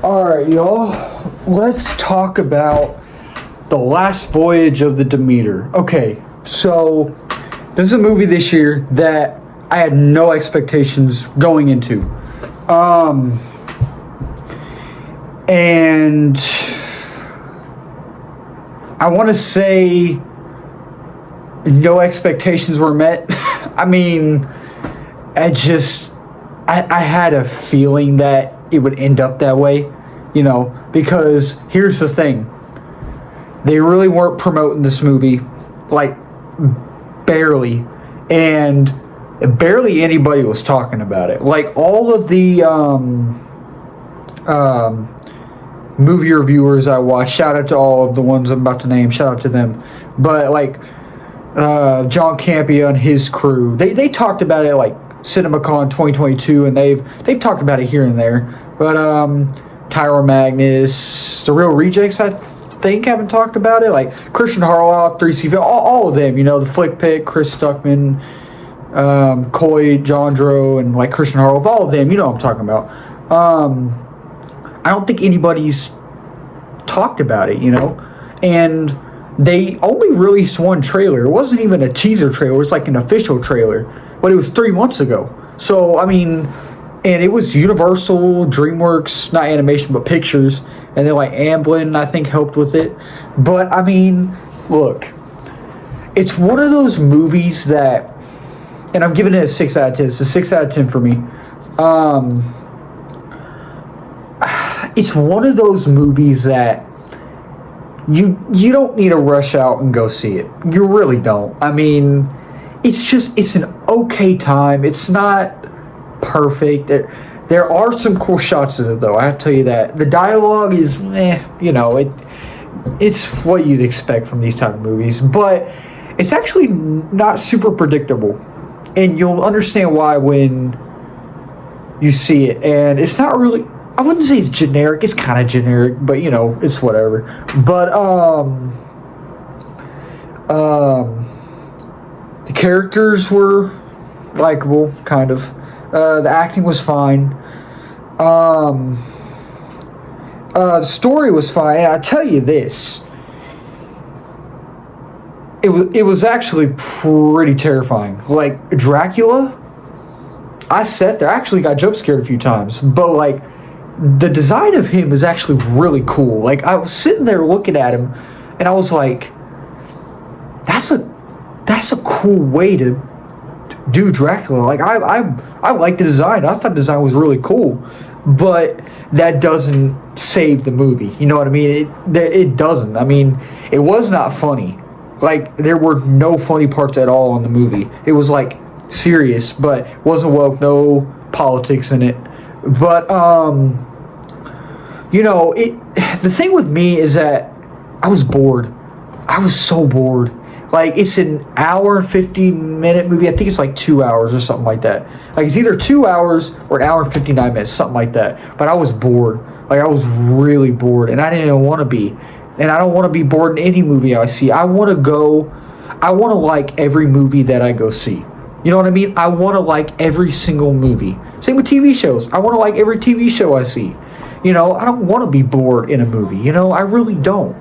Alright, y'all. Let's talk about the last voyage of the Demeter. Okay, so this is a movie this year that I had no expectations going into. And I want to say no expectations were met. I mean, I had a feeling that it would end up that way, because here's the thing. They really weren't promoting this movie, like, barely. And barely anybody was talking about it. Like, all of the movie reviewers I watched, shout out to all of the ones I'm about to name, shout out to them. But, like, John Campea and his crew, they talked about it, like, CinemaCon 2022, and they've talked about it here and there. But Tyra Magnus, the Real Rejects, I think, haven't talked about it. Like Christian Harloff, 3C, all of them. The Flick Pick, Chris Stuckman, Coy Jandro, and like Christian Harloff, all of them. You know what I'm talking about. I don't think anybody's talked about it. And they only released one trailer. It wasn't even a teaser trailer. It was like an official trailer. But it was 3 months ago. So, I mean, and it was Universal, DreamWorks, not animation, but pictures. And then, like, Amblin, I think, helped with it. But, I mean, look. It's one of those movies that, and I'm giving it a 6 out of 10. It's a 6 out of 10 for me. It's one of those movies that you don't need to rush out and go see it. You really don't. I mean, it's an okay time. It's not perfect. There are some cool shots in it, though. I have to tell you that. The dialogue is, it's what you'd expect from these type of movies. But it's actually not super predictable. And you'll understand why when you see it. And it's not really, I wouldn't say it's generic. It's kind of generic, but, it's whatever. But, the characters were likable, kind of. The acting was fine. The story was fine. And I tell you this, it was actually pretty terrifying. Like Dracula, I sat there. I actually got jump scared a few times, but like the design of him is actually really cool. Like I was sitting there looking at him, and I was like, that's a cool way to do Dracula. Like I like the design. I thought the design was really cool, but that doesn't save the movie. You know what I mean? It doesn't. I mean, it was not funny. Like there were no funny parts at all in the movie. It was like serious, but wasn't woke. No politics in it. But the thing with me is that I was bored. I was so bored. Like, it's an hour and 50-minute movie. I think it's like 2 hours or something like that. Like, it's either 2 hours or an hour and 59 minutes, something like that. But I was bored. Like, I was really bored. And I didn't even want to be. And I don't want to be bored in any movie I see. I want to like every movie that I go see. You know what I mean? I want to like every single movie. Same with TV shows. I want to like every TV show I see. I don't want to be bored in a movie. I really don't.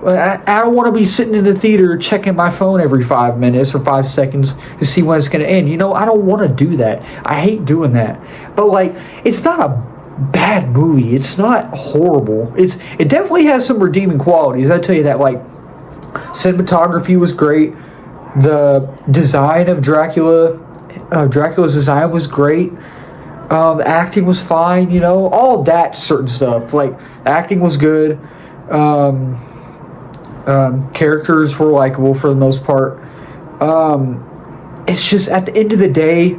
I don't want to be sitting in the theater checking my phone every 5 minutes or 5 seconds to see when it's going to end. I don't want to do that. I hate doing that. But, like, it's not a bad movie. It's not horrible. It definitely has some redeeming qualities. I tell you that. Like, cinematography was great. The design of Dracula's design was great. The acting was fine. All that certain stuff. Like, the acting was good. Characters were likable for the most part. It's just at the end of the day,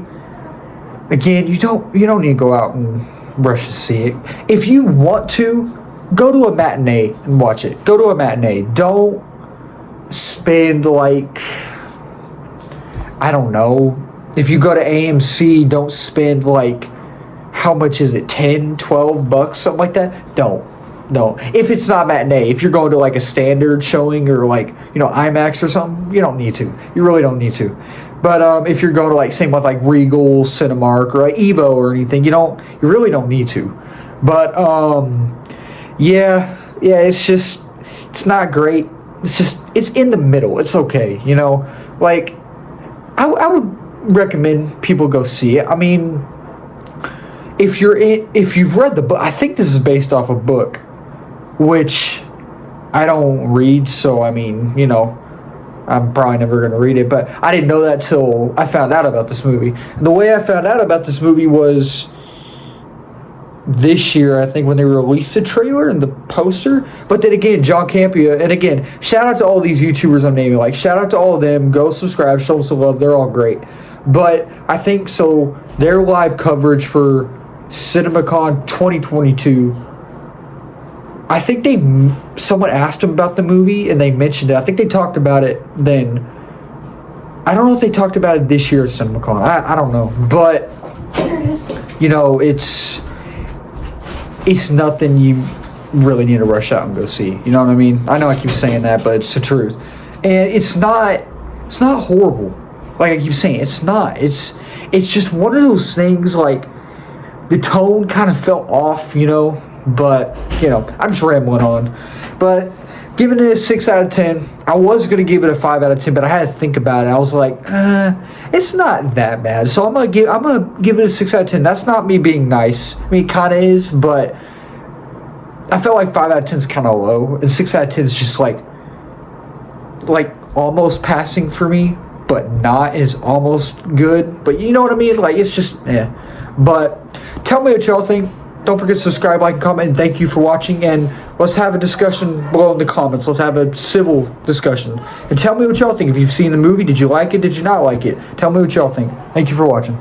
again, you don't need to go out and rush to see it. If you want to, go to a matinee and watch it. Go to a matinee. Don't spend like, I don't know. If you go to AMC, don't spend like, how much is it? $10, $12, something like that? Don't. No, if it's not matinee, if you're going to like a standard showing or like, IMAX or something, you don't need to. You really don't need to. But if you're going to like, same with like Regal, Cinemark, or like Evo or anything, you really don't need to. But yeah, it's not great. It's in the middle. It's okay, you know. Like I would recommend people go see it. I mean, if you've read the book, I think this is based off a book, which I don't read, so I mean, you know, I'm probably never going to read it, but I didn't know that till I found out about this movie. The way I found out about this movie was this year, I think, when they released the trailer and the poster. But then again, John Campea, and again, shout out to all these YouTubers I'm naming. Like, shout out to all of them. Go subscribe, show them some love. They're all great. But I think so. Their live coverage for CinemaCon 2022. I think someone asked them about the movie and they mentioned it. I think they talked about it then. I don't know if they talked about it this year at CinemaCon. I don't know, but you know, it's nothing you really need to rush out and go see. You know what I mean? I know I keep saying that, but it's the truth. And it's not horrible. Like I keep saying, it's not. It's just one of those things, like the tone kind of fell off, you know. But, you know, I'm just rambling on. But giving it a 6 out of 10. I was going to give it a 5 out of 10, but I had to think about it. I was like, it's not that bad. So I'm gonna give it a 6 out of 10. That's not me being nice. I mean, it kind of is, but I felt like 5 out of 10 is kind of low. And 6 out of 10 is just like almost passing for me, but not. It's almost good. But you know what I mean? Like, it's just, But tell me what y'all think. Don't forget to subscribe, like, and comment, and thank you for watching. And let's have a discussion below in the comments. Let's have a civil discussion. And tell me what y'all think. If you've seen the movie, did you like it? Did you not like it? Tell me what y'all think. Thank you for watching.